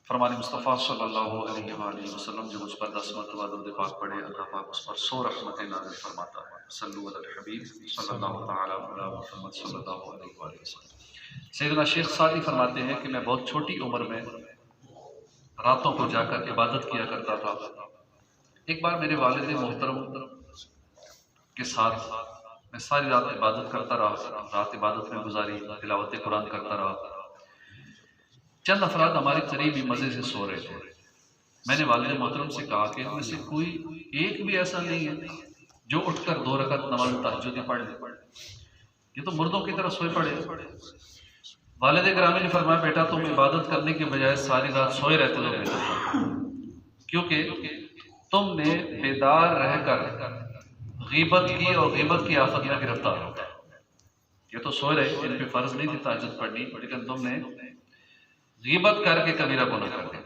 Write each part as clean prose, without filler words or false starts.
फरमान मुस्तफ़ा सल्लल्लाहु अलैहि वसल्लम जो मुझ पर 10 मरतबा दुरूद पाक पढ़े अल्लाह पाक उस पर 100 रहमतें नाज़िल फरमाता है। सल्लु अलल हबीब सल्लल्लाहु तआला अला मुहम्मद सल्लल्लाहु अलैहि वसल्लम। सैयदना शेख सादी फरमाते हैं कि मैं बहुत छोटी उम्र में रातों को जाकर इबादत किया करता था। एक बार मेरे वालिद मोहतरम के साथ मैं सारी रात इबादत करता रहा। रात इबादत में गुजारी, तिलावत कुरान करता रहा। चंद अफराद हमारे करीब ही मज़े से सो रहे थे। मैंने वालिद मोहतरम से कहा कि इनमें से कोई एक भी ऐसा नहीं है जो उठकर 2 रकात नमाज तहज्जुद पढ़ ले, ये तो मुर्दों की तरह सोए पड़े। वालिद गिरामी ने फरमाया, बेटा तुम इबादत करने के बजाय सारी रात सोए रहते हो बेहतर था, क्योंकि तुमने बेदार रहकर गीबत की और गीबत की आफत में गिरफ्तार हो गए। ये तो सोए रहे, इन पे फर्ज नहीं थी तहज्जुद पढ़नी, लेकिन तुमने गीबत करके कबीरा गुनाह कर दिया।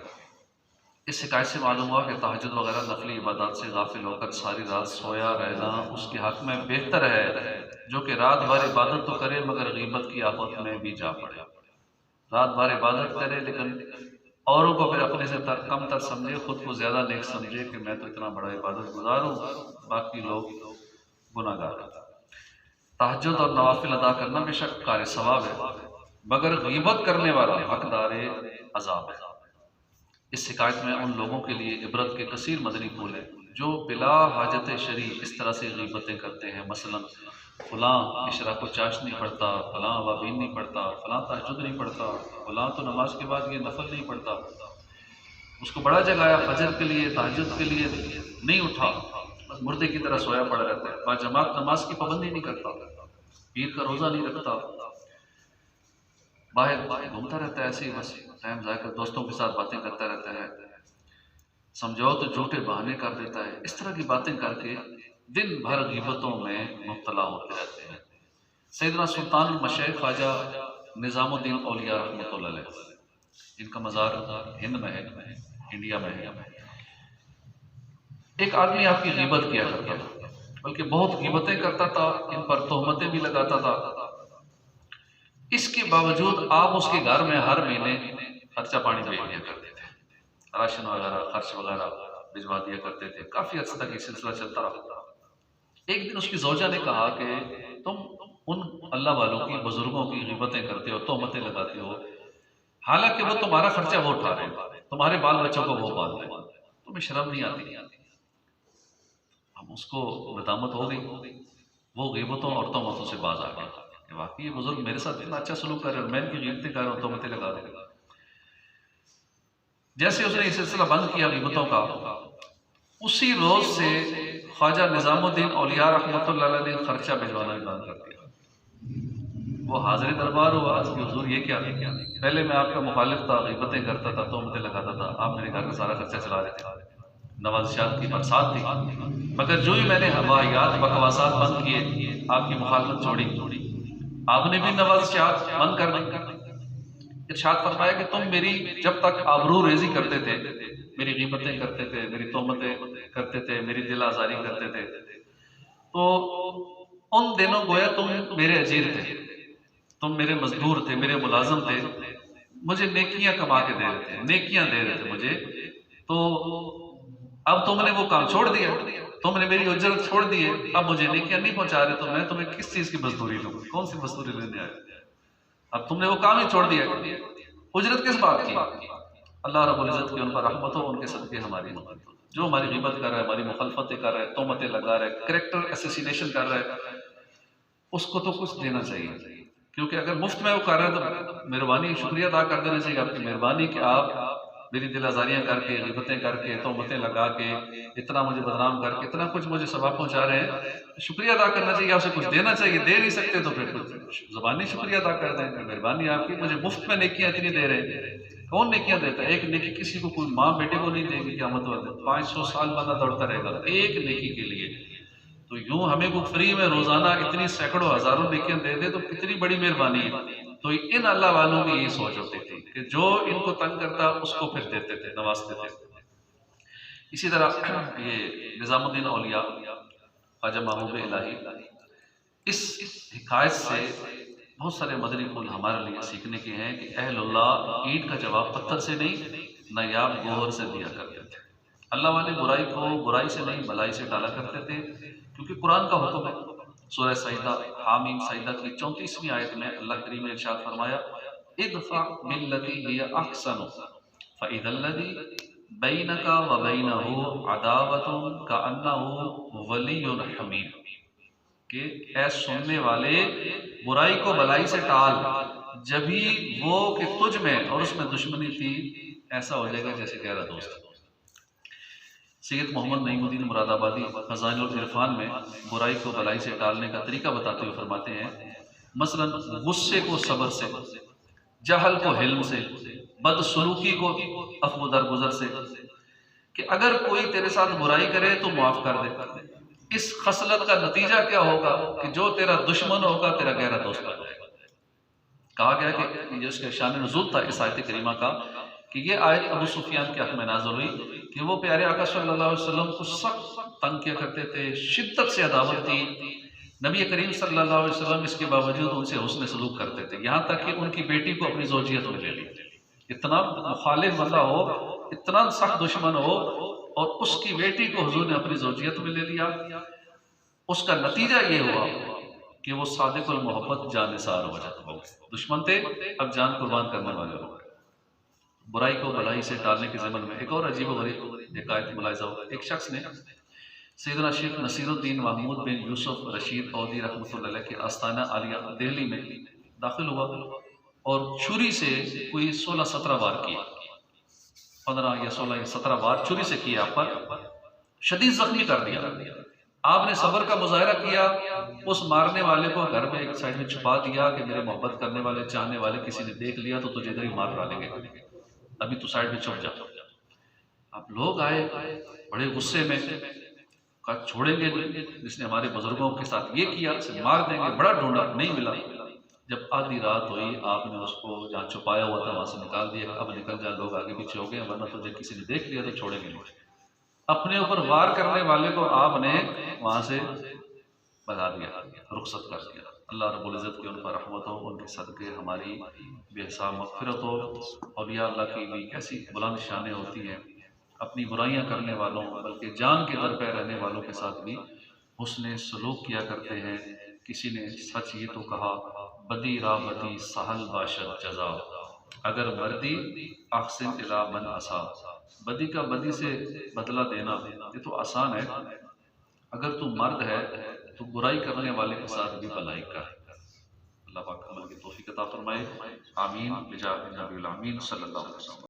इस शिकायत से मालूम हुआ कि तहज्जुद वगैरह नफली इबादत से गाफिल होकर सारी रात सोया रहना उसके हक में बेहतर है, जो कि रात भर इबादत तो करे मगर गीबत की आफत में भी जा पड़े। रात भर इबादत करे लेकिन औरों को फिर अपने से कम तर समझे, खुद को ज्यादा नेक समझे कि मैं तो इतना बड़ा इबादत गुजार हूँ, बाकी लोग गुनाहगार। तहज्जुद और नवाफिल अदा करना बेशक कार सवाब है, मगर गीबत करने वाला हकदार अजाब है। इस शिकायत में उन लोगों के लिए इबरत के कसीर मदनी फूल है जो बिला हाजत शरी इस तरह से गीबतें करते हैं। मसलन फलां इशरा को चाश नहीं पढ़ता, फलां वाबीन नहीं पढ़ता, फलां तहज्जुद नहीं पढ़ता, फलां तो नमाज के बाद ये नफल नहीं पढ़ता, उसको बड़ा जगाया फजर के लिए तहज्जुद के लिए नहीं उठा, बस मुर्दे की तरह सोया पड़ा रहता है, बाजमात नमाज की पाबंदी नहीं करता, पीर का रोज़ा नहीं रखता, बाहर घूमता रहता है, ऐसे ही बस टाइम ज़ाया कर दोस्तों के साथ बातें करता रहता है, समझाओ तो झूठे बहाने कर देता है। इस तरह की बातें करके दिन भर गीबतों में मुब्तला होते रहते हैं। सैयदना सुल्तान मशैख ख्वाजा निज़ामुद्दीन औलिया रहमतुल्लाह अलैह, इनका मज़ार हिंद में है, इंडिया में है। एक आदमी आपकी गीबत किया करता था, बल्कि बहुत गीबतें करता था, इन पर तोहमतें भी लगाता था। इसके बावजूद आप उसके घर में हर महीने खर्चा पानी भेज दिया करते थे, राशन वगैरह खर्च वगैरह भिजवा दिया करते थे। काफी अर्से तक ये सिलसिला चलता रहा। एक दिन उसकी जोजा ने कहा कि तुम उन अल्लाह वालों की बुजुर्गों की गिबतें करते हो, तोहमतें लगाते हो, हालांकि वो तुम्हारा खर्चा वो उठा रहे हैं, तुम्हारे बाल बच्चों को वो पाल रहे हैं, तुम्हें शर्म नहीं आती? हम उसको बदामत हो गई, वो गिबतों और तोहमतों से बाज आ गया। वाकई ये बुजुर्ग मेरे साथ इतना अच्छा सलूक कर रहे हैं, मैं इनकी गिबतें कर रहा हूँ, तोहमतें लगा रहे हैं। जैसे उसने ये सिलसिला बंद किया गिबतों का, उसी रोज से ख्वाजा निजामुद्दीन औलिया रहमतुल्लाह अलैह ने खर्चा भिजवाना बंद कर दिया। वो हाजिर दरबार हुआ कि हुजूर ये क्या, पहले मैं आपका मुखालिफ था, गिबतें करता था, तोहमतें लगाता था, आप मेरे घर का सारा खर्चा चला रहे थे, नवाज़िशात की बरसात थी, मगर जो ही मैंने हवायात बकवासात बंद किए, आपकी मुखालफत छोड़ी, आपने भी नवाज़िशात बंद कर दी। इरशाद फरमाया कि तुम मेरी जब तक आबरू रेजी करते थे, मेरी गिबतें करते थे, मेरी तोहमतें करते थे, मेरी दिल आजारी करते थे, तो उन दिनों गोया तुम मेरे अजीर थे, तुम मेरे मजदूर थे, मेरे मुलाजम थे, मुझे नेकियां कमा के दे रहे थे, नेकियां दे रहे थे मुझे। तो अब तुमने वो काम छोड़ दिया, तुमने मेरी उजरत छोड़ दी है, अब मुझे नेकियां नहीं पहुंचा रहे, तो मैं तुम्हें किस चीज की मजदूरी लूं, कौन सी मजदूरी लेने आए? अब तुमने वो काम ही छोड़ दिया, उजरत किस बात की? अल्लाह रब्बुल इज्जत की उन पर रहमत हो, उनके सदके हमारी मदद हो। जो हमारी गिबत कर रहा है, हमारी मुखालफतें कर रहा है, तोहमतें लगा रहा है, कैरेक्टर असैसिनेशन कर रहा है, उसको तो कुछ देना चाहिए, क्योंकि अगर मुफ्त में वो कर रहे हैं तो मेहरबानी शुक्रिया अदा कर देना चाहिए, आपकी मेहरबानी कि आप मेरी दिल आजारियां करके, गिबतें करके, तोहमतें लगा के, इतना मुझे बदनाम करके, इतना कुछ मुझे सवाब पहुंचा रहे हैं, शुक्रिया अदा करना चाहिए, आपसे कुछ देना चाहिए। दे नहीं सकते तो फिर कुछ जुबानी शुक्रिया अदा कर दें, मेहरबानी आपकी, मुझे मुफ्त में नेकियां इतनी दे रहे हैं। कौन नेकियां देता है? एक नेकी किसी को, कोई माँ बेटे को नहीं देगी क़यामत वाले 500 साल बंदा दौड़ता रहेगा एक नेकी के लिए। तो यूं हमें को फ्री में रोजाना इतनी सैकड़ों हजारों नेकियां दे दे तो कितनी बड़ी मेहरबानी है। तो इन अल्लाह वालों की ये सोच होती थी कि जो इनको तंग करता उसको फिर देते थे, नवाजते थे। इसी तरह ये निजामुद्दीन औलिया ख्वाजा महबूब इलाही इस हिकायत से बहुत सारे मदनी फूल हमारे लिए सीखने के हैं कि अहलुल्लाह ईंट का जवाब पत्थर से नहीं, नायाब गोहर से दिया करते थे। अल्लाह वाले बुराई को बुराई से नहीं भलाई से टाला करते थे, क्योंकि कुरान का हुक्म है। सूरह सजदा हामीम सजदा की 34वीं आयत में अल्लाह करीम ने इरशाद फरमाया, इदफा बिल्लती हिय अहसनु फ़इज़ल्लज़ी बैनका व बैनहु अदावतुन कअन्नहु वलियुन हमीम। कि ऐ सुनने वाले, बुराई को भलाई से टाल, जभी वो कि तुझ में और उसमें दुश्मनी थी ऐसा हो जाएगा जैसे गहरा दोस्त। सैयद मोहम्मद नईमुद्दीन मुरादाबादी ख़ज़ाइनुल इरफ़ान में बुराई को भलाई से टालने का तरीका बताते हुए फरमाते हैं, मसलन गुस्से को सब्र से, जहल को हिल्म से, बदसलूकी को अफ़्व दरगुज़र से, कि अगर कोई तेरे साथ बुराई करे तो माफ़ कर दे। इस खसलत का नतीजा क्या होगा कि जो तेरा दुश्मन होगा तेरा गहरा दोस्त बन जाएगा। कहा गया कि जो इसका शान नुज़ूल था इस आयत करीमा का, कि ये आयत अबू सुफियान के हक़ में नाज़िल हुई कि वो प्यारे आका सल्लल्लाहु अलैहि वसल्लम को सख्त तंग किया करते थे, शिद्दत से अदावत थी। नबी करीम सल्लल्लाहु अलैहि वसल्लम इसके बावजूद उनसे हुस्न सलूक करते थे, यहाँ तक कि उनकी बेटी को अपनी ज़ौजियत में ले लिया। इतना मुखालिफ बंदा हो, इतना सख्त दुश्मन हो, और उसकी बेटी को हुजूर ने अपनी ज़ौजियत में ले लिया। उसका नतीजा ये हुआ कि वो सादिकुल मोहब्बत जानिसार हो जाते हो। दुश्मन थे, अब जान कुर्बान करने वाले हो गए। बुराई को भलाई से टालने के ज़मन में एक और अजीब व गरीब एक आयत मुलाहिज़ा हुआ। एक शख्स ने सैयदना शेख नसीरुद्दीन महमूद बिन यूसुफ रशीद औदी रहमतुल्लाह अलैह के आस्ताना आलिया दिल्ली में दाखिल हुआ और छुरी से कोई 16-17 वार किया, 15 या 16 या 17 वार छुरी से किया, पर शदीद जख्मी कर दिया। आपने सब्र का मुजाहरा किया, उस मारने वाले को घर में एक साइड में छुपा दिया कि मेरे मोहब्बत करने वाले, चाहने वाले किसी ने देख लिया तो तुझे इधर ही मार डालेंगे, अभी तू साइड में छुप जा। अब लोग आए बड़े गुस्से में, कहा छोड़ेंगे नहीं, जिसने हमारे बुजुर्गों के साथ ये किया इसे मार देंगे। बड़ा ढूंढा, नहीं मिला। जब आधी रात हुई, आपने उसको जहाँ छुपाया हुआ था वहां से निकाल दिया। अब निकल जा, लोग आगे पीछे हो गए, वरना तुझे किसी ने देख लिया तो छोड़ेंगे नहीं। अपने ऊपर वार करने वाले को आपने वहां से भगा दिया, रुखसत कर दिया। अल्लाह रब्बुल इज़्ज़त की उन पर रहमत हो, उनके सदक़े हमारी बेहिसाब मग़फ़िरत हो। औलिया अल्लाह की भी कैसी बुलंद शानें होती हैं, अपनी बुराइयां करने वालों बल्कि जान के दर पे रहने वालों के साथ भी हुस्ने सलूक किया करते हैं। किसी ने सच ये तो कहा, बदी राबती सहल बाशद जजा, अगर मर्दी अहसिन इला मन असा। बदी का बदी से बदला देना ये तो आसान है, अगर तू मर्द है तो बुराई करने वाले के साथ भी भलाई कर। अल्लाह पाक अमल की तौफीक अता फरमाए। आमीन बिजाह नबील आमीन सल्लल्लाहु अलैहि वसल्लम।